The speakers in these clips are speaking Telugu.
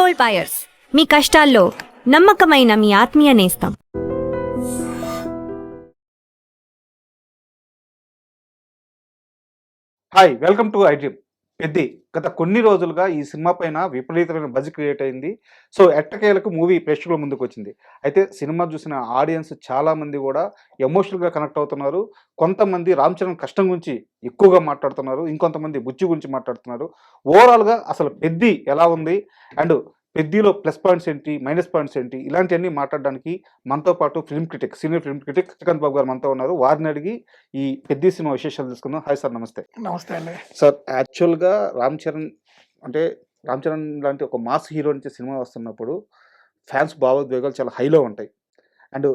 గోల్డ్ బయర్స్, మీ కష్టాల్లో నమ్మకమైన మీ ఆత్మీయ నేస్తం. Hi, welcome to iDream. Peddi గత కొన్ని రోజులుగా ఈ సినిమా పైన విపరీతమైన బజ్ క్రియేట్ అయింది. సో ఎట్టకేలకు మూవీ ప్రేక్షకుల ముందుకు వచ్చింది. అయితే సినిమా చూసిన ఆడియన్స్ చాలా మంది కూడా ఎమోషనల్గా కనెక్ట్ అవుతున్నారు. కొంతమంది రామ్ చరణ్ కష్టం గురించి ఎక్కువగా మాట్లాడుతున్నారు, ఇంకొంతమంది బుజ్జి గురించి మాట్లాడుతున్నారు. ఓవరాల్గా అసలు పెద్ది ఎలా ఉంది అండ్ పెద్దిలో ప్లస్ పాయింట్స్ ఏంటి, మైనస్ పాయింట్స్ ఏంటి, ఇలాంటివన్నీ మాట్లాడడానికి మనతో పాటు సీనియర్ ఫిల్మ్ క్రిటిక్ శ్రీకాంత్ బాబు గారు మనతో ఉన్నారు. వారిని అడిగి ఈ పెద్ది సినిమా విశేషాలు తీసుకుందాం. హాయ్ సార్, నమస్తే. నమస్తే అండి. సార్, యాక్చువల్గా రామ్ చరణ్ లాంటి ఒక మాస్ హీరో నుంచి సినిమా వస్తున్నప్పుడు ఫ్యాన్స్ భావోద్వేగాలు చాలా హైలో ఉంటాయి. అండ్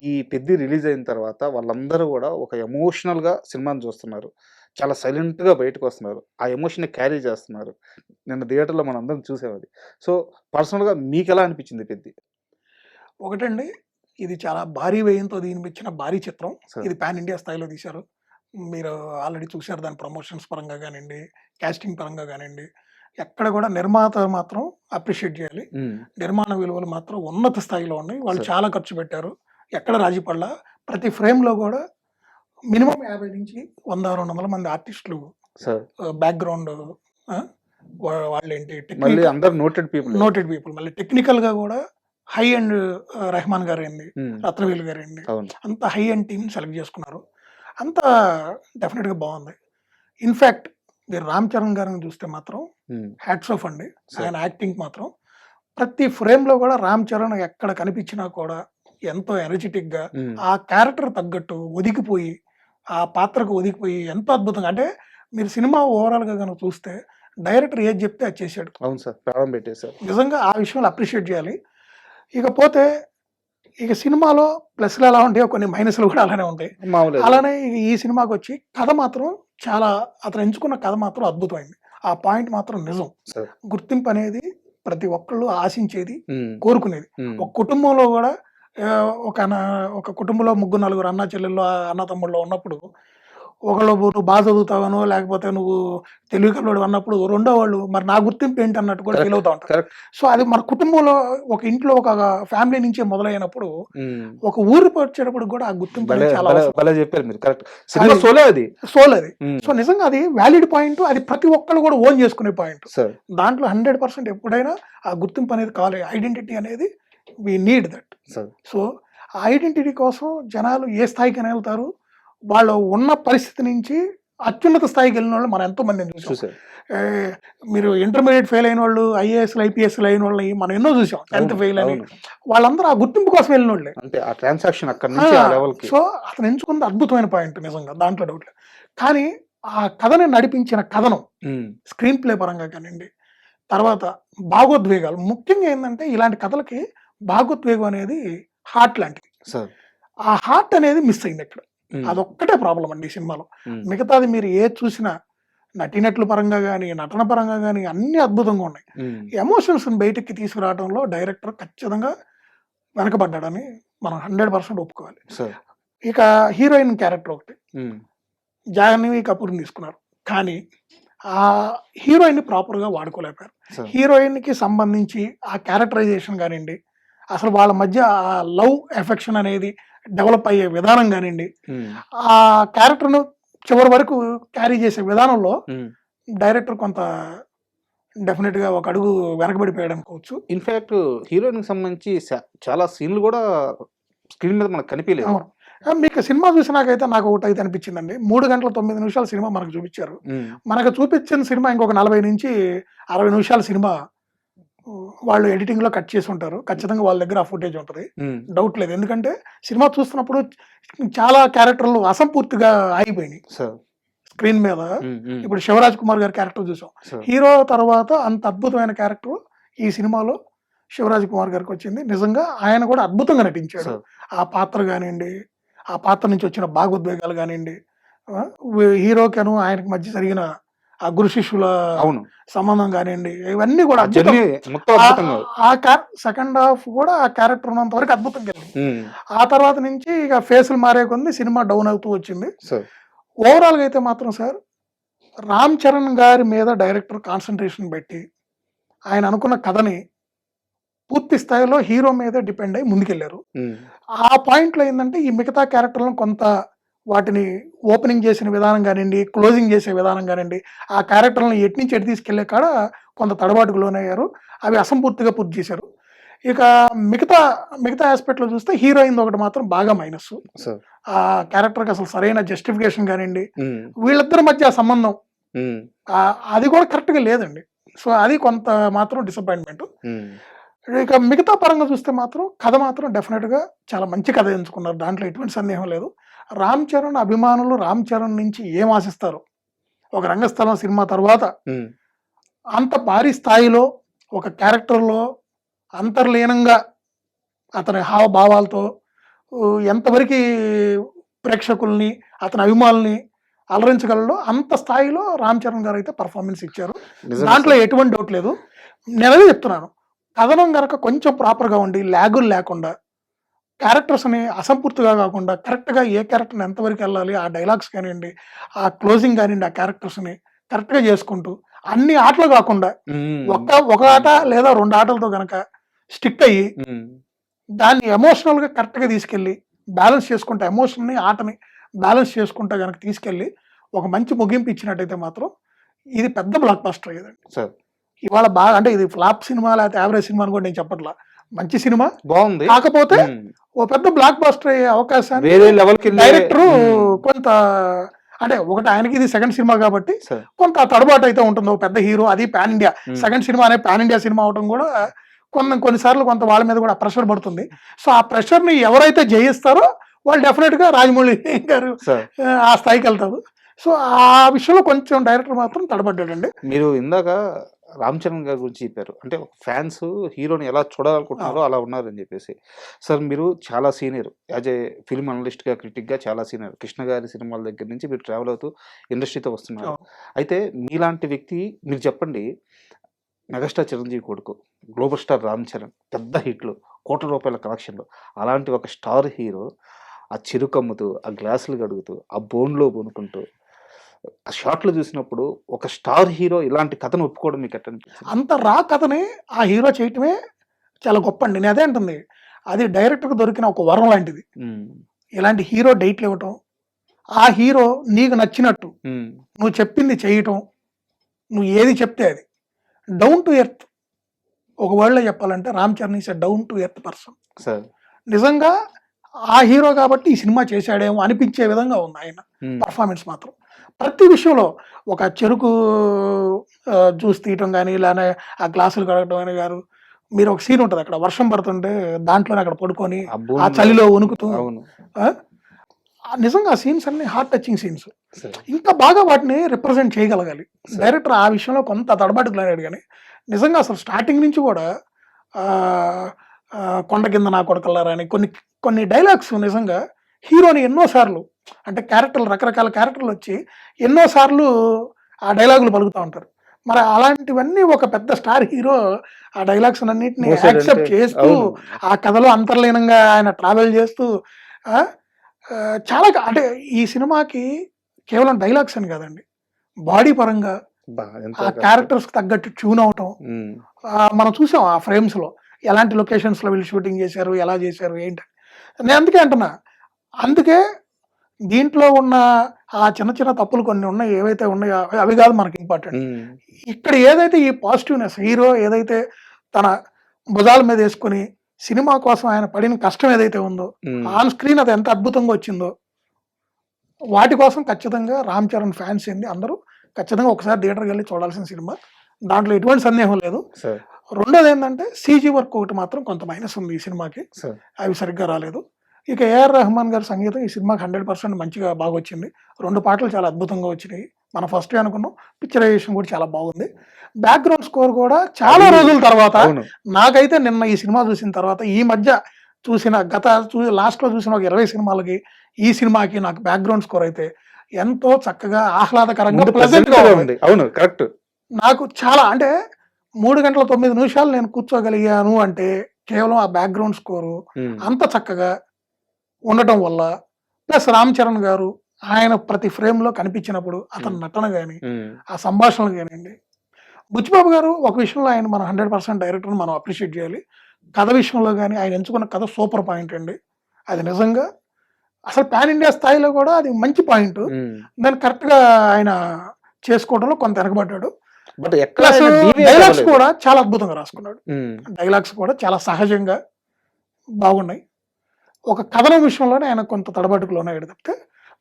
ఈ పెద్ది రిలీజ్ అయిన తర్వాత వాళ్ళందరూ కూడా ఒక ఎమోషనల్గా సినిమాని చూస్తున్నారు. చాలా సైలెంట్గా బయటకు వస్తున్నారు. ఆ ఎమోషన్ని క్యారీ చేస్తున్నారు. నిన్న థియేటర్లో మనం అందరం చూసాం అది. సో పర్సనల్గా మీకు ఎలా అనిపించింది పెద్ది? ఒకటండి, ఇది చాలా భారీ వ్యయంతో దీనిపించిన భారీ చిత్రం. సార్. ఇది పాన్ ఇండియా స్థాయిలో తీశారు. మీరు ఆల్రెడీ చూశారు దాని ప్రమోషన్స్ పరంగా కానివ్వండి, కాస్టింగ్ పరంగా కానివ్వండి. ఎక్కడ కూడా నిర్మాత మాత్రం అప్రిషియేట్ చేయాలి. నిర్మాణ విలువలు మాత్రం ఉన్నత స్థాయిలో ఉన్నాయి. వాళ్ళు సార్. చాలా ఖర్చు పెట్టారు. ఎక్కడ రాజీ పడలా. ప్రతి ఫ్రేమ్లో కూడా మినిమం 50 నుంచి 100-200 మంది ఆర్టిస్టులు సార్, బ్యాక్గ్రౌండ్ వాళ్ళేంటి మళ్ళీ అందరు నోటెడ్ పీపుల్. మళ్ళీ టెక్నికల్గా కూడా హై అండ్ రెహమాన్ గారు ఏంది, రత్నవేలు గారు ఏంది, అవును. అంత హై అండ్ టీమ్ సెలెక్ట్ చేసుకున్నారు. అంత డెఫినెట్గా బాగుంది. ఇన్ఫ్యాక్ట్ మీరు రామ్ చరణ్ గారిని చూస్తే మాత్రం హ్యాట్స్ ఆఫ్ అండి. ఆయన యాక్టింగ్ మాత్రం ప్రతి ఫ్రేమ్లో కూడా రామ్ చరణ్ ఎక్కడ కనిపించినా కూడా ఎంతో ఎనర్జెటిక్గా ఆ క్యారెక్టర్ తగ్గట్టు ఒదిగిపోయి, ఆ పాత్రకు ఒదిగిపోయి ఎంతో అద్భుతంగా, అంటే మీరు సినిమా ఓవరాల్గా కనుక చూస్తే డైరెక్టర్ ఏది చెప్తే అది చేశాడు. అవును సార్, ప్రారంభం పెట్టేశారు. నిజంగా ఆ విషయంలో అప్రిషియేట్ చేయాలి. ఇకపోతే ఇక సినిమాలో ప్లస్లు ఎలా ఉంటాయో కొన్ని మైనస్లు కూడా అలానే ఉంటాయి. మామూలు అలానే ఈ సినిమాకి వచ్చి కథ మాత్రం చాలా, అతను ఎంచుకున్న కథ మాత్రం అద్భుతమైంది. ఆ పాయింట్ మాత్రం నిజం. సార్. గుర్తింపు అనేది ప్రతి ఒక్కళ్ళు ఆశించేది, కోరుకునేది. ఒక కుటుంబంలో కూడా ఒక కుటుంబంలో 3-4 అన్నా చెల్లెళ్ళు, అన్న తమ్ముళ్ళు ఉన్నప్పుడు ఒకళ్ళు నువ్వు బాగా చదువుతావనో లేకపోతే నువ్వు తెలివికల్లోడు అన్నప్పుడు రెండో వాళ్ళు మరి నా గుర్తింపు ఏంటి అన్నట్టు కూడా ఫీల్ అవుతా ఉంటారు. సో అది మన కుటుంబంలో ఒక ఇంట్లో ఒక ఫ్యామిలీ నుంచే మొదలైనప్పుడు ఒక ఊరు వచ్చేటప్పుడు కూడా ఆ గుర్తింపు అనేది చాలా సోల్ అది. సో నిజంగా అది వ్యాలిడ్ పాయింట్. అది ప్రతి ఒక్కళ్ళు కూడా ఓన్ చేసుకునే పాయింట్. దాంట్లో 100% ఎప్పుడైనా ఆ గుర్తింపు అనేది కావాలి. ఐడెంటిటీ అనేది వి నీడ్ దట్. సో ఆ ఐడెంటిటీ కోసం జనాలు ఏ స్థాయికి వెళ్తారు, వాళ్ళు ఉన్న పరిస్థితి నుంచి అత్యున్నత స్థాయికి వెళ్ళిన వాళ్ళు మనం ఎంతో మందిని చూసాం. మీరు ఇంటర్మీడియట్ ఫెయిల్ అయిన వాళ్ళు, ఐఏఎస్లు ఐపీఎస్లు అయిన వాళ్ళని మనం ఎన్నో చూసాం. 10th ఫెయిల్ అని, వాళ్ళందరూ ఆ గుర్తింపు కోసం వెళ్ళిన వాళ్ళే. సో అతను ఎంచుకున్నది అద్భుతమైన పాయింట్ నిజంగా, దాంట్లో డౌట్ లేదు. కానీ ఆ కథని నడిపించిన కథనం స్క్రీన్ ప్లే పరంగా కానివ్వండి, తర్వాత భాగోద్వేగాలు, ముఖ్యంగా ఏంటంటే ఇలాంటి కథలకి భాగోద్వేగం అనేది హార్ట్ లాంటిది. ఆ హార్ట్ అనేది మిస్ అయింది ఇక్కడ. అదొక్కటే ప్రాబ్లం అండి ఈ సినిమాలో. మిగతాది మీరు ఏ చూసినా నటినట్ల పరంగా కానీ, నటన పరంగా కానీ అన్ని అద్భుతంగా ఉన్నాయి. ఎమోషన్స్ బయటకి తీసుకురావడంలో డైరెక్టర్ ఖచ్చితంగా వెనకబడ్డాడని మనం 100% ఒప్పుకోవాలి. ఇక హీరోయిన్ క్యారెక్టర్ ఒకటి, జాహ్నవి కపూర్ని తీసుకున్నారు. కానీ ఆ హీరోయిన్ ప్రాపర్గా వాడుకోలేకపోయారు. హీరోయిన్కి సంబంధించి ఆ క్యారెక్టరైజేషన్ కానివ్వండి, అసలు వాళ్ళ మధ్య ఆ లవ్ ఎఫెక్షన్ అనేది డెవలప్ అయ్యే విధానం కానివ్వండి, ఆ క్యారెక్టర్ను చివరి వరకు క్యారీ చేసే విధానంలో డైరెక్టర్ కొంత డెఫినెట్గా ఒక అడుగు వెనకబడిపోయాడు అనుకోవచ్చు. ఇన్ఫాక్ట్ హీరోయిన్కి సంబంధించి చాలా సీన్లు కూడా స్క్రీన్ మీద మనకు కనిపించలేదు. మీకు సినిమా చూసినాకైతే నాకు ఒకటి అయితే అనిపించిందండి. 3 గంటల 9 నిమిషాల సినిమా మనకు చూపించారు. మనకు చూపించిన సినిమా ఇంకొక 40 నుంచి 60 నిమిషాల సినిమా వాళ్ళు ఎడిటింగ్ లో కట్ చేసి ఉంటారు. ఖచ్చితంగా వాళ్ళ దగ్గర ఆ ఫుటేజ్ ఉంటుంది, డౌట్ లేదు. ఎందుకంటే సినిమా చూస్తున్నప్పుడు చాలా క్యారెక్టర్లు అసంపూర్తిగా ఆగిపోయినాయి స్క్రీన్ మీద. ఇప్పుడు శివరాజ్ కుమార్ గారి క్యారెక్టర్ చూసాం. హీరో తర్వాత అంత అద్భుతమైన క్యారెక్టర్ ఈ సినిమాలో శివరాజ్ కుమార్ గారికి వచ్చింది. నిజంగా ఆయన కూడా అద్భుతంగా నటించాడు. ఆ పాత్ర కానివ్వండి, ఆ పాత్ర నుంచి వచ్చిన భాగోద్వేగాలు కానివ్వండి, హీరోకను ఆయనకి మధ్య జరిగిన ఆ గురు శిష్యుల సంబంధం కానివ్వండి, ఇవన్నీ కూడా సెకండ్ హాఫ్ కూడా ఆ క్యారెక్టర్ ఉన్నంత వరకు అద్భుతంగా వెళ్ళింది. ఆ తర్వాత నుంచి ఇక ఫేసులు మారే కొన్ని సినిమా డౌన్ అవుతూ వచ్చింది. ఓవరాల్గా అయితే మాత్రం సార్, రామ్ చరణ్ గారి మీద డైరెక్టర్ కాన్సన్ట్రేషన్ పెట్టి ఆయన అనుకున్న కథని పూర్తి స్థాయిలో హీరో మీద డిపెండ్ అయ్యి ముందుకెళ్లారు. ఆ పాయింట్లో ఏంటంటే ఈ మిగతా క్యారెక్టర్లను కొంత వాటిని ఓపెనింగ్ చేసిన విధానం కానివ్వండి, క్లోజింగ్ చేసే విధానం కానివ్వండి, ఆ క్యారెక్టర్లను ఎటు నుంచి ఎటు తీసుకెళ్లే కాడ కొంత తడబాటుకు లోనయ్యారు. అవి అసంపూర్తిగా పూర్తి చేశారు. ఇక మిగతా మిగతా ఆస్పెక్ట్లో చూస్తే హీరోయిన్ ఒకటి మాత్రం బాగా మైనస్. ఆ క్యారెక్టర్కి అసలు సరైన జస్టిఫికేషన్ కానివ్వండి, వీళ్ళిద్దరి మధ్య ఆ సంబంధం అది కూడా కరెక్ట్గా లేదండి. సో అది కొంత మాత్రం డిసప్పాయింట్మెంట్. ఇక మిగతా పరంగా చూస్తే మాత్రం కథ మాత్రం డెఫినెట్గా చాలా మంచి కథ ఎంచుకున్నారు, దాంట్లో ఎటువంటి సందేహం లేదు. రామ్ చరణ్ అభిమానులు రామ్ చరణ్ నుంచి ఏం ఆశిస్తారు, ఒక రంగస్థలం సినిమా తర్వాత అంత భారీ స్థాయిలో ఒక క్యారెక్టర్లో అంతర్లీనంగా అతని హావభావాలతో ఎంతవరకు ప్రేక్షకుల్ని అతని అభిమానుల్ని అలరించగలడో అంత స్థాయిలో రామ్ చరణ్ గారు అయితే పర్ఫార్మెన్స్ ఇచ్చారు. దాంట్లో ఎటువంటి డౌట్ లేదు. నేను అదే చెప్తున్నాను, కథనం కనుక కొంచెం ప్రాపర్గా ఉండి ల్యాగులు లేకుండా, క్యారెక్టర్స్ని అసంపూర్తిగా కాకుండా కరెక్ట్గా ఏ క్యారెక్టర్ని ఎంతవరకు వెళ్ళాలి, ఆ డైలాగ్స్ కానివ్వండి, ఆ క్లోజింగ్ కానివ్వండి, ఆ క్యారెక్టర్స్ని కరెక్ట్గా చేసుకుంటూ అన్ని ఆటలు కాకుండా ఒక ఆట లేదా 2 ఆటలతో కనుక స్టిక్ అయ్యి దాన్ని ఎమోషనల్గా కరెక్ట్గా తీసుకెళ్ళి బ్యాలెన్స్ చేసుకుంటా, ఎమోషన్ని ఆటని బ్యాలెన్స్ చేసుకుంటా కనుక తీసుకెళ్ళి ఒక మంచి ముగింపు ఇచ్చినట్టయితే మాత్రం ఇది పెద్ద బ్లాక్ బస్టర్ అయ్యేదండి. ఇవాళ బాగా అంటే ఇది ఫ్లాప్ సినిమా లేకపోతే యావరేజ్ సినిమా అని కూడా నేను చెప్పట్లా, మంచి సినిమా బాగుంది. కాకపోతే ఓ పెద్ద బ్లాక్ బస్టర్ అయ్యే అవకాశాన్ని డైరెక్టర్ కొంత అంటే ఒకటి ఆయనకి ఇది సెకండ్ సినిమా కాబట్టి కొంత తడబాటు అయితే ఉంటుంది. ఒక పెద్ద హీరో, అది పాన్ ఇండియా సెకండ్ సినిమా అనే పాన్ ఇండియా సినిమా అవడం కూడా కొన్నిసార్లు కొంత వాళ్ళ మీద కూడా ప్రెషర్ పడుతుంది. సో ఆ ప్రెషర్ ని ఎవరైతే జయిస్తారో వాళ్ళు డెఫినెట్ గా రాజమౌళి గారు ఆ స్థాయికి వెళ్తారు. సో ఆ విషయంలో కొంచెం డైరెక్టర్ మాత్రం తడబడ్డాడండి. మీరు ఇందాక రామ్ చరణ్ గారి గురించి చెప్పారు, అంటే ఫ్యాన్స్ హీరోని ఎలా చూడాలనుకుంటున్నారో అలా ఉన్నారని చెప్పేసి. సార్ మీరు చాలా సీనియర్, యాజ్ ఏ ఫిల్మ్ అనలిస్ట్గా క్రిటిక్గా చాలా సీనియర్, కృష్ణ గారి సినిమాల దగ్గర నుంచి మీరు ట్రావెల్ అవుతూ ఇండస్ట్రీతో వస్తున్నారు. అయితే మీలాంటి వ్యక్తి మీరు చెప్పండి, మెగాస్టార్ చిరంజీవి కొడుకు, గ్లోబల్ స్టార్ రామ్ చరణ్, పెద్ద హిట్లు, కోట్ల రూపాయల కలెక్షన్లు, అలాంటి ఒక స్టార్ హీరో ఆ చిరుకమ్ముతూ, ఆ గ్లాసులు కడుగుతూ, ఆ బోన్లో బొనుకుంటూ ఆ షాట్లు చూసినప్పుడు ఒక స్టార్ హీరో ఇలాంటి కథను ఒప్పుకోవడం మీకు ఎట్లా అనిపిస్తుంది? అంత రా కథని ఆ హీరో చేయటమే చాలా గొప్ప అండి. నేను అదే అంటుంది, అది డైరెక్టర్కి దొరికిన ఒక వరం లాంటిది. ఇలాంటి హీరో డేట్లు ఇవ్వటం, ఆ హీరో నీకు నచ్చినట్టు నువ్వు చెప్పింది చేయటం, నువ్వు ఏది చెప్తే అది డౌన్ టు ఎర్త్. ఒక వర్డ్లో చెప్పాలంటే Ram Charan is a down to earth person. నిజంగా ఆ హీరో కాబట్టి ఈ సినిమా చేశాడేమో అనిపించే విధంగా ఉంది ఆయన పర్ఫార్మెన్స్ మాత్రం. ప్రతి విషయంలో ఒక చెరుకు జ్యూస్ తీయటం కానీ, ఇలానే ఆ గ్లాసులు కడగటం అని గారు, మీరు ఒక సీన్ ఉంటుంది అక్కడ వర్షం పడుతుంటే దాంట్లోనే అక్కడ పడుకొని ఆ చలిలో వణుకుతూ, నిజంగా ఆ సీన్స్ అన్ని హార్ట్ టచింగ్ సీన్స్. ఇంకా బాగా వాటిని రిప్రజెంట్ చేయగలగాలి డైరెక్టర్. ఆ విషయంలో కొంత తడబాటుకున్నాడు కానీ నిజంగా అసలు స్టార్టింగ్ నుంచి కూడా కొండ కింద నా కొడకల్లారా అని కొన్ని డైలాగ్స్ నిజంగా హీరోని ఎన్నోసార్లు, అంటే క్యారెక్టర్లు రకరకాల క్యారెక్టర్లు వచ్చి ఎన్నోసార్లు ఆ డైలాగులు పలుకుతూ ఉంటారు. మరి అలాంటివన్నీ ఒక పెద్ద స్టార్ హీరో ఆ డైలాగ్స్ అన్నింటినీ యాక్సెప్ట్ చేస్తూ ఆ కథలో అంతర్లీనంగా ఆయన ట్రావెల్ చేస్తూ చాలా, అంటే ఈ సినిమాకి కేవలం డైలాగ్స్ అని కాదండి, బాడీ పరంగా ఆ క్యారెక్టర్స్ తగ్గట్టు ట్యూన్ అవటం మనం చూసాం. ఆ ఫ్రేమ్స్ లో ఎలాంటి లొకేషన్స్ లో వీళ్ళు షూటింగ్ చేశారు, ఎలా చేశారు ఏంటి, నేను అందుకే అంటున్నా. అందుకే దీంట్లో ఉన్న ఆ చిన్న చిన్న తప్పులు కొన్ని ఉన్నాయి, ఏవైతే ఉన్నాయో అవి కాదు మనకి ఇంపార్టెంట్. ఇక్కడ ఏదైతే ఈ పాజిటివ్నెస్, హీరో ఏదైతే తన భుజాల మీద వేసుకుని సినిమా కోసం ఆయన పడిన కష్టం ఏదైతే ఉందో, ఆన్ స్క్రీన్ అది ఎంత అద్భుతంగా వచ్చిందో, వాటి కోసం ఖచ్చితంగా రామ్ చరణ్ ఫ్యాన్స్ ఏంది అందరూ ఖచ్చితంగా ఒకసారి థియేటర్కి వెళ్ళి చూడాల్సిన సినిమా, దాంట్లో ఎటువంటి సందేహం లేదు. రెండోది ఏంటంటే సీజీ వర్క్ ఒకటి మాత్రం కొంత మైనస్ ఉంది ఈ సినిమాకి, అవి సరిగ్గా రాలేదు. ఇక ఏఆర్ రెహమాన్ గారి సంగీతం ఈ సినిమాకి 100% మంచిగా బాగా వచ్చింది. 2 పాటలు చాలా అద్భుతంగా వచ్చినాయి. మనం ఫస్ట్ అనుకున్నాం, పిక్చరైజేషన్ కూడా చాలా బాగుంది. బ్యాక్గ్రౌండ్ స్కోర్ కూడా చాలా రోజుల తర్వాత, నాకైతే నిన్న ఈ సినిమా చూసిన తర్వాత, ఈ మధ్య చూసిన లాస్ట్ లో చూసిన ఒక 20 సినిమాలకి ఈ సినిమాకి నాకు బ్యాక్గ్రౌండ్ స్కోర్ అయితే ఎంతో చక్కగా ఆహ్లాదకరంగా ప్లెజెంట్ గా ఉంది. అవును, కరెక్ట్. నాకు చాలా, అంటే 3 గంటల 9 నిమిషాలు నేను కూర్చోగలిగాను అంటే కేవలం ఆ బ్యాక్గ్రౌండ్ స్కోరు అంత చక్కగా ఉండటం వల్ల, ప్లస్ రామ్ చరణ్ గారు ఆయన ప్రతి ఫ్రేమ్ లో కనిపించినప్పుడు అతని నటన కానీ, ఆ సంభాషణలు కానివ్వండి. బుచ్చిబాబు గారు ఒక విషయంలో ఆయన మన 100% డైరెక్టర్ మనం అప్రిషియేట్ చేయాలి. కథ విషయంలో కానీ ఆయన ఎంచుకున్న కథ సూపర్ పాయింట్ అండి. అది నిజంగా అసలు పాన్ ఇండియా స్థాయిలో కూడా అది మంచి పాయింట్. దాన్ని కరెక్ట్గా ఆయన చేసుకోవడంలో కొంత వెనకబడ్డాడు. బట్ ప్లస్ డైలాగ్స్ కూడా చాలా అద్భుతంగా రాసుకున్నాడు. డైలాగ్స్ కూడా చాలా సహజంగా బాగున్నాయి. ఒక కథనం విషయంలోనే ఆయన కొంత తడబడుకులు ఉన్నాడు తప్పితే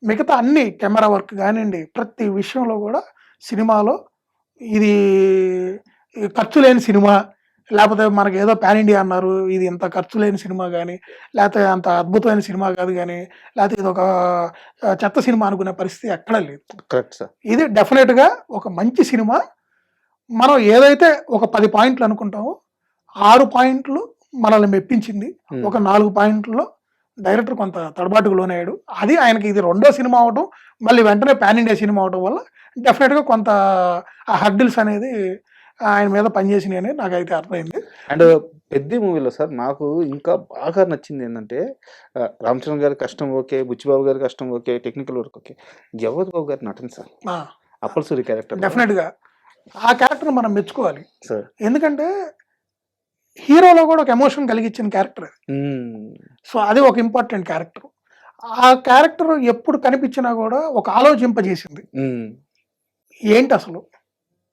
మిగతా అన్ని కెమెరా వర్క్ కానివ్వండి, ప్రతి విషయంలో కూడా సినిమాలో ఇది ఖర్చు లేని సినిమా, లేకపోతే మనకి ఏదో పాన్ ఇండియా అన్నారు, ఇది ఇంత ఖర్చు లేని సినిమా కానీ, లేకపోతే అంత అద్భుతమైన సినిమా కాదు కానీ, లేకపోతే ఇది ఒక చెత్త సినిమా అనుకునే పరిస్థితి ఎక్కడా లేదు. Correct sir. ఇది డెఫినెట్గా ఒక మంచి సినిమా. మనం ఏదైతే ఒక 10 పాయింట్లు అనుకుంటామో 6 పాయింట్లు మనల్ని మెప్పించింది. ఒక 4 పాయింట్లలో డైరెక్టర్ కొంత తడబాటుకు లోనయ్యాడు. అది ఆయనకి ఇది రెండో సినిమా అవడం, మళ్ళీ వెంటనే పాన్ ఇండియా సినిమా అవడం వల్ల డెఫినెట్గా కొంత ఆ హర్డిల్స్ అనేది ఆయన మీద పనిచేసినాయి అనేది నాకైతే అర్థమైంది. అండ్ పెద్ద మూవీలో సార్ నాకు ఇంకా బాగా నచ్చింది ఏంటంటే రామ్ చరణ్ గారి కష్టం ఓకే, బుచ్చిబాబు గారి కష్టం okay, technical work okay, Jagapathi Babu గారి నటన సార్, అప్పల్ సూరి క్యారెక్టర్ డెఫినెట్గా ఆ క్యారెక్టర్ మనం మెచ్చుకోవాలి సార్. ఎందుకంటే హీరోలో కూడా ఒక ఎమోషన్ కలిగించిన క్యారెక్టర్. సో అది ఒక ఇంపార్టెంట్ క్యారెక్టర్. ఆ క్యారెక్టర్ ఎప్పుడు కనిపించినా కూడా ఒక ఆలోచింపజేసింది ఏంటి అసలు.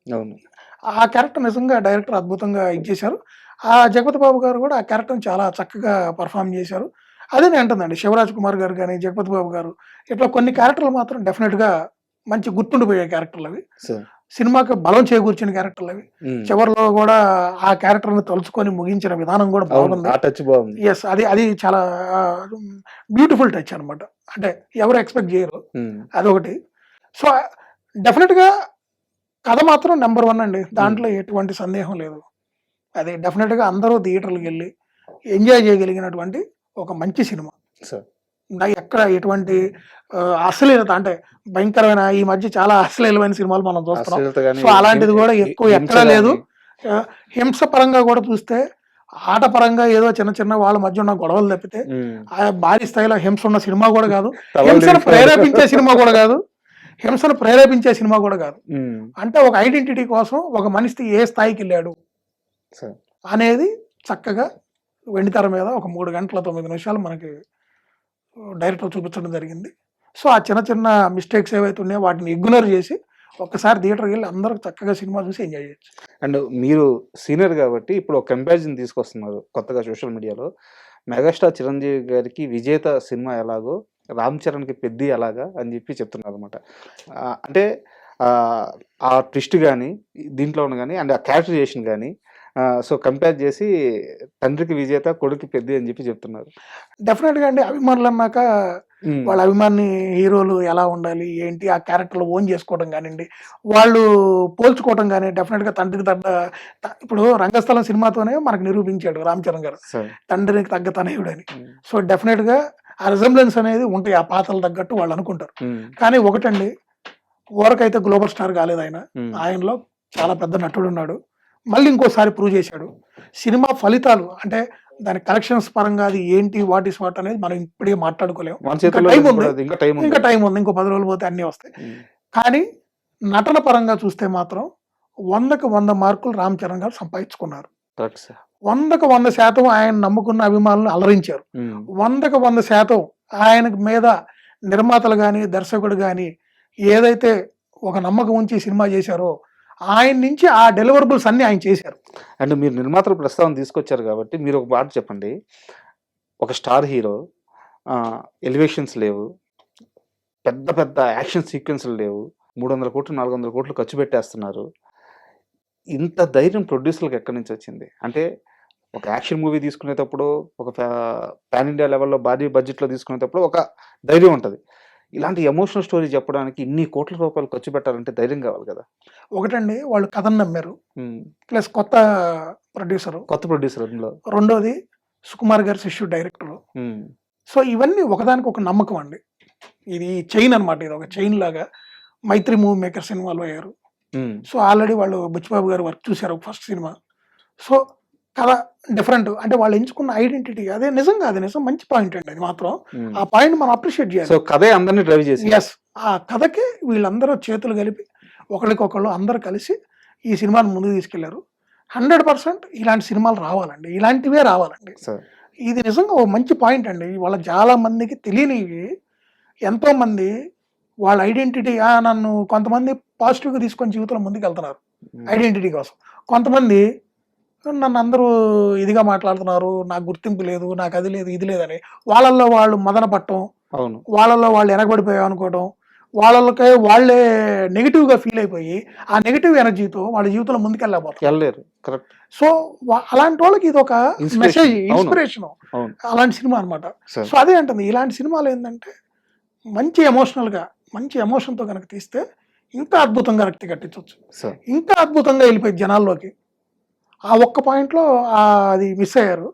అవును, ఆ క్యారెక్టర్ నిజంగా డైరెక్టర్ అద్భుతంగా ఇచ్చేశారు. ఆ జగపతి బాబు గారు కూడా ఆ క్యారెక్టర్ని చాలా చక్కగా పర్ఫామ్ చేశారు. అదే నేను అంటుందండి, శివరాజ్ కుమార్ గారు కానీ, జగపతి బాబు గారు, ఇట్లా కొన్ని క్యారెక్టర్లు మాత్రం డెఫినెట్గా మంచి గుర్తుండిపోయే క్యారెక్టర్లు అవి. సినిమాకి బలం చేకూర్చిన క్యారెక్టర్లు అవి. చివరిలో కూడా ఆ క్యారెక్టర్ని తలుచుకొని ముగించిన విధానం కూడా బాగుంది. ఎస్, అది చాలా బ్యూటిఫుల్ టచ్ అనమాట. అంటే ఎవరు ఎక్స్పెక్ట్ చేయరు, అదొకటి. సో డెఫినెట్గా కథ మాత్రం నెంబర్ 1 అండి, దాంట్లో ఎటువంటి సందేహం లేదు. అది డెఫినెట్గా అందరూ థియేటర్లకు వెళ్ళి ఎంజాయ్ చేయగలిగినటువంటి ఒక మంచి సినిమా. ఎక్కడ ఎటువంటి అశ్లీలత, అంటే భయంకరమైన ఈ మధ్య చాలా అశ్లీలమైన సినిమాలు మనం చూస్తున్నాం. సో అలాంటిది కూడా ఎక్కువ ఎక్కడా లేదు. హింస పరంగా కూడా చూస్తే ఆట పరంగా ఏదో చిన్న చిన్న వాళ్ళ మధ్య ఉన్న గొడవలు తప్పితే భారీ స్థాయిలో హింస ఉన్న సినిమా కూడా కాదు, హింసను ప్రేరేపించే సినిమా కూడా కాదు, అంటే ఒక ఐడెంటిటీ కోసం ఒక మనిషి ఏ స్థాయికి వెళ్ళాడు అనేది చక్కగా వెండితెర మీద ఒక 3 గంటల 9 నిమిషాలు మనకి డైరెక్టర్ చూపించడం జరిగింది. సో ఆ చిన్న చిన్న మిస్టేక్స్ ఏవైతే ఉన్నాయో వాటిని ఇగ్నోర్ చేసి ఒక్కసారి థియేటర్కి వెళ్ళి అందరూ చక్కగా సినిమా చూసి ఎంజాయ్ చేయొచ్చు. అండ్ మీరు సీనియర్ కాబట్టి ఇప్పుడు ఒక కంపారిజన్ తీసుకొస్తున్నారు కొత్తగా సోషల్ మీడియాలో, మెగాస్టార్ చిరంజీవి గారికి విజేత సినిమా ఎలాగో రామ్ చరణ్కి పెద్ద ఎలాగా అని చెప్పి చెప్తున్నారు అనమాట. అంటే ఆ ట్విస్ట్ కానీ దీంట్లో ఉన్న కానీ అండ్ ఆ క్యారెక్టరైజేషన్ కానీ సో కంపేర్ చేసి తండ్రికి విజేత కొడుకు పెద్ద అని చెప్పి చెప్తున్నారు. డెఫినెట్గా అండి, అభిమానులు అన్నాక వాళ్ళ అభిమాని హీరోలు ఎలా ఉండాలి ఏంటి, ఆ క్యారెక్టర్లు ఓన్ చేసుకోవడం కానివ్వండి, వాళ్ళు పోల్చుకోవడం కానీ డెఫినెట్గా తండ్రికి ఇప్పుడు రంగస్థలం సినిమాతోనే మనకు నిరూపించాడు రామ్ చరణ్ గారు తండ్రికి తగ్గ తనయుడని. సో డెఫినెట్గా ఆ రిజంబ్లెన్స్ అనేది ఉంటాయి, ఆ పాత్రలు తగ్గట్టు వాళ్ళు అనుకుంటారు. కానీ ఒకటండి, ఊరకైతే గ్లోబల్ స్టార్ కాలేదు ఆయన, ఆయనలో చాలా పెద్ద నటుడు ఉన్నాడు. మళ్ళీ ఇంకోసారి ప్రూవ్ చేశాడు. సినిమా ఫలితాలు అంటే దాని కలెక్షన్స్ పరంగా అది ఏంటి, వాట్ ఈస్ వాట్ అనేది మనం ఇప్పుడే మాట్లాడుకోలేము. ఇంకా టైం ఉంది, ఇంకో 10 రోజులు పోతే అన్నీ వస్తాయి. కానీ నటన పరంగా చూస్తే మాత్రం 100కి 100 మార్కులు రామ్ చరణ్ గారు సంపాదించుకున్నారు. 100కి 100% ఆయన నమ్ముకున్న అభిమానులను అలరించారు. 100కి 100% ఆయన మీద నిర్మాతలు కానీ దర్శకుడు కానీ ఏదైతే ఒక నమ్మకం ఉంచి సినిమా చేశారో ఆయన నుంచి ఆ డెలివరబుల్స్ అన్ని ఆయన చేశారు. అండ్ మీరు నిర్మాతల ప్రస్తావన తీసుకొచ్చారు కాబట్టి మీరు ఒక మాట చెప్పండి, ఒక స్టార్ హీరో ఎలివేషన్స్ లేవు, పెద్ద పెద్ద యాక్షన్ సీక్వెన్స్లు లేవు, 300 కోట్లు 400 కోట్లు ఖర్చు పెట్టేస్తున్నారు, ఇంత ధైర్యం ప్రొడ్యూసర్లకు ఎక్కడి నుంచి వచ్చింది? అంటే ఒక యాక్షన్ మూవీ తీసుకునేటప్పుడు, ఒక పాన్ ఇండియా లెవెల్లో భారీ బడ్జెట్లో తీసుకునేటప్పుడు ఒక ధైర్యం ఉంటుంది, ఇలాంటి ఎమోషనల్ స్టోరీ చెప్పడానికి ఇన్ని కోట్ల రూపాయలు ఖర్చు పెట్టాలంటే ధైర్యం కావాలి కదా. ఒకటండి, వాళ్ళు కథను నమ్మారు, ప్లస్ కొత్త ప్రొడ్యూసర్, రెండోది సుకుమార్ గారి శిష్యుడు డైరెక్టర్. సో ఇవన్నీ ఒకదానికి ఒక నమ్మకం అండి. ఇది చైన్ అనమాట, ఇది ఒక చైన్ లాగా. మైత్రి మూవీ మేకర్స్ ఇన్వాల్వ్ అయ్యారు. సో ఆల్రెడీ వాళ్ళు బుచ్చిబాబు గారు వర్క్ చూశారు ఫస్ట్ సినిమా. సో కథ డిఫరెంట్, అంటే వాళ్ళు ఎంచుకున్న ఐడెంటిటీ అది నిజం మంచి పాయింట్ అండి. అది మాత్రం ఆ పాయింట్ మనం అప్రిషియేట్ చేయాలి. సో కథే అందరినీ డ్రైవ్ చేసి, ఎస్, ఆ కథకి వీళ్ళందరూ చేతులు కలిపి ఒకరికొకళ్ళు అందరూ కలిసి ఈ సినిమాని ముందుకు తీసుకెళ్లారు. 100% ఇలాంటి సినిమాలు రావాలండి, ఇలాంటివే రావాలండి. సార్ ఇది నిజంగా ఓ మంచి పాయింట్ అండి. వాళ్ళ చాలా మందికి తెలియనివి ఎంతోమంది వాళ్ళ ఐడెంటిటీ నన్ను కొంతమంది పాజిటివ్గా తీసుకొని జీవితంలో ముందుకు వెళ్తున్నారు ఐడెంటిటీ కోసం. కొంతమంది నన్ను అందరూ ఇదిగా మాట్లాడుతున్నారు, నాకు గుర్తింపు లేదు, నాకు అది లేదు ఇది లేదని వాళ్ళల్లో వాళ్ళు మదన పట్టడం, అవును వాళ్ళల్లో వాళ్ళు వెనకబడిపోయాం అనుకోవడం, వాళ్ళకే వాళ్ళే నెగిటివ్గా ఫీల్ అయిపోయి ఆ నెగిటివ్ ఎనర్జీతో వాళ్ళ జీవితంలో ముందుకెళ్ళబోతారు. వెళ్ళలేరు. కరెక్ట్. సో అలాంటి వాళ్ళకి ఇది ఒక Inspiration. మెసేజ్, అవును. ఇన్స్పిరేషన్. అవును అలాంటి సినిమా అనమాట. సార్ సో అదే అంటుంది, ఇలాంటి సినిమాలు ఏంటంటే మంచి ఎమోషనల్గా మంచి ఎమోషన్తో కనుక తీస్తే ఇంకా అద్భుతంగా రక్తి కట్టించవచ్చు, సార్ ఇంకా అద్భుతంగా వెళ్ళిపోయింది జనాల్లోకి. ఆ ఒక్క పాయింట్లో అది మిస్ అయ్యారు.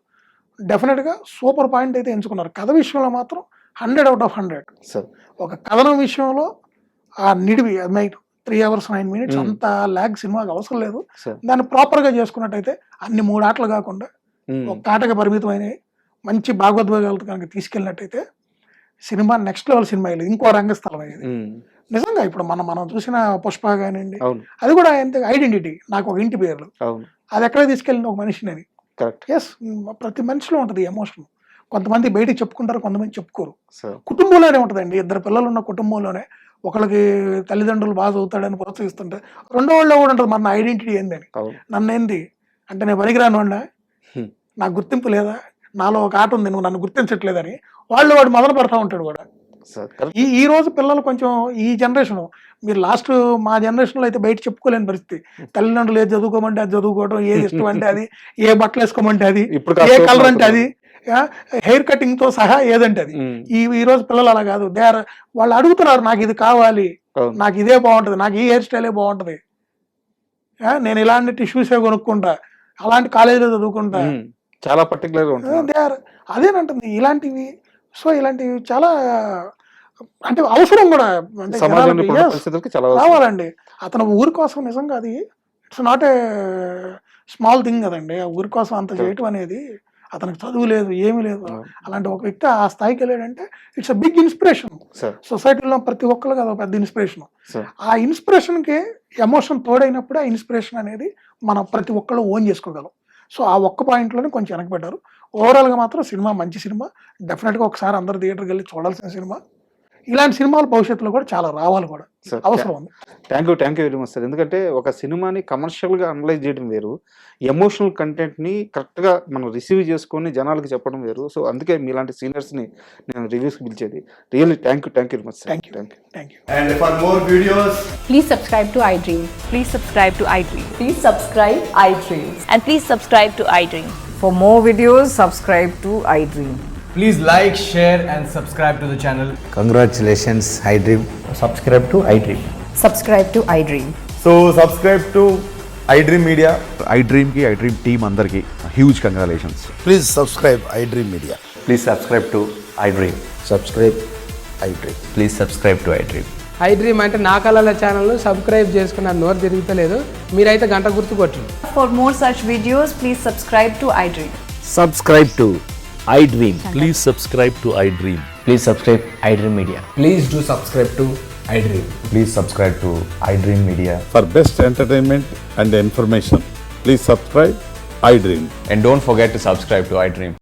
డెఫినెట్గా సూపర్ పాయింట్ అయితే ఎంచుకున్నారు. కథ విషయంలో మాత్రం 100/100. సార్ ఒక కథనం విషయంలో ఆ నిడివి నైట్ 3 hours 9 minutes అంత ల్యాగ్ సినిమాకి అవసరం లేదు. సార్ దాన్ని ప్రాపర్గా చేసుకున్నట్టయితే అన్ని 3 ఆటలు కాకుండా ఒక ఆటగా పరిమితమైనవి మంచి భాగవద్వేగాలతో కనుక తీసుకెళ్ళినట్టయితే సినిమా నెక్స్ట్ లెవెల్ సినిమా అయ్యేది, ఇంకో రంగస్థలం అయ్యేది. నిజంగా ఇప్పుడు మనం చూసిన పుష్ప కానివ్వండి, అవును అది కూడా ఎంత ఐడెంటిటీ, నాకు ఒక ఇంటి పేర్లు, అవును అది ఎక్కడ తీసుకెళ్ళిన ఒక మనిషిని అని. కరెక్ట్. ఎస్, ప్రతి మనిషిలో ఉంటుంది ఎమోషన్. కొంతమంది బయటికి చెప్పుకుంటారు, కొంతమంది చెప్పుకోరు. సార్ కుటుంబంలోనే ఉంటుందండి. 2 పిల్లలు ఉన్న కుటుంబంలోనే ఒకళ్ళకి తల్లిదండ్రులు బాగా చదువుతాడని ప్రోత్సహిస్తుంటే రెండో వాళ్ళలో కూడా ఉంటుంది మన ఐడెంటిటీ ఏందని, అవును నన్ను ఏంది అంటే నేను పనికిరాను వాడినా, Hmm. నాకు గుర్తింపు లేదా, నాలో ఒక ఆట ఉంది, నువ్వు నన్ను గుర్తించట్లేదని వాడు మొదలు పెడతా ఉంటాడు కూడా. Sir correct. ఈ రోజు పిల్లలు కొంచెం ఈ జనరేషన్, మీరు లాస్ట్ మా జనరేషన్లో అయితే బయట చెప్పుకోలేని పరిస్థితి. తల్లిదండ్రులు ఏది చదువుకోమంటే అది చదువుకోవడం, ఏది ఇష్టం అంటే అది, ఏ బట్టలు వేసుకోమంటే అది, ఇప్పుడు ఏ కలర్ అంటే అది, హెయిర్ కటింగ్ తో సహా ఏదంటే అది. ఈ రోజు పిల్లలు అలా కాదు. వాళ్ళు అడుగుతున్నారు, నాకు ఇది కావాలి, అవును నాకు ఇదే బాగుంటది, నాకు ఈ హెయిర్ స్టైలే బాగుంటది, నేను ఇలాంటి టిష్యూసే కొనుక్కుంటా, అలాంటి కాలేజీలో చదువుకుంటా. చాలా పర్టికులర్ గా ఉంటుంది. అదేనంటుంది ఇలాంటివి. సో ఇలాంటివి చాలా అంటే అవసరం కూడా, అంటే సమాజంలో జనాలకి, ఇప్పుడున్న yes, పరిస్థితులకి చాలా అవసరం. రావాలండి. అతను ఊరి కోసం నిజంగా అది it's not a small thing కదండి. ఆ ఊరి కోసం అంత చేయటం అనేది, అతనికి చదువు లేదు ఏమీ లేదు, అలాంటి ఒక వ్యక్తి ఆ స్థాయికి వెళ్ళాడంటే it's a big inspiration. Sir సొసైటీలో ప్రతి ఒక్కరికి అది ఒక పెద్ద ఇన్స్పిరేషన్. సార్ ఆ ఇన్స్పిరేషన్కి ఎమోషన్ తోడైనప్పుడు ఆ ఇన్స్పిరేషన్ అనేది మనం ప్రతి ఒక్కళ్ళు ఓన్ చేసుకోగలం. సో ఆ ఒక్క పాయింట్లోనే కొంచెం వెనకబడ్డారు. ఓవరాల్గా మాత్రం సినిమా మంచి సినిమా, డెఫినెట్గా ఒకసారి అందరు థియేటర్కి వెళ్ళి చూడాల్సిన సినిమా. ఇలాంటి సినిమాలు భవిష్యత్తులో కూడా చాలా రావాలి కూడా, సార్ అవసరం ఉంది. Thank you very much sir. ఎందుకంటే ఒక సినిమాని కమర్షియల్గా అనలైజ్ చేయడం వేరు, ఎమోషనల్ కంటెంట్ని కరెక్ట్గా మనం రిసీవ్ చేసుకొని జనాలకి చెప్పడం వేరు. సో అందుకే మీలాంటి సీనియర్స్ని నేను రివ్యూస్కి పిలిచేది. Really thank you very much sir. Thank you. And for more videos, Please subscribe to iDream. Please subscribe to iDream. Please subscribe iDream. And please subscribe to iDream. For more videos, subscribe to iDream. please like, share, and subscribe to the channel. Congratulations, iDream. Subscribe to iDream. Subscribe to iDream. So subscribe to iDream Media. iDream ki iDream team andarki huge congratulations. Please subscribe iDream Media. Please subscribe to iDream. Subscribe iDream. Please subscribe to iDream. iDream అంటే నా కళల ఛానల్ సబ్స్క్రైబ్ చేసుకున్న నోరు తిరుగుతలేదు, మీరైతే గంట గుర్తు కొట్టండి. For more such videos, please subscribe to iDream. Subscribe to iDream. Please subscribe to iDream. Please subscribe iDream Media. Please do subscribe to iDream. Please subscribe to iDream Media. For best entertainment and information, please subscribe iDream. And don't forget to subscribe to iDream.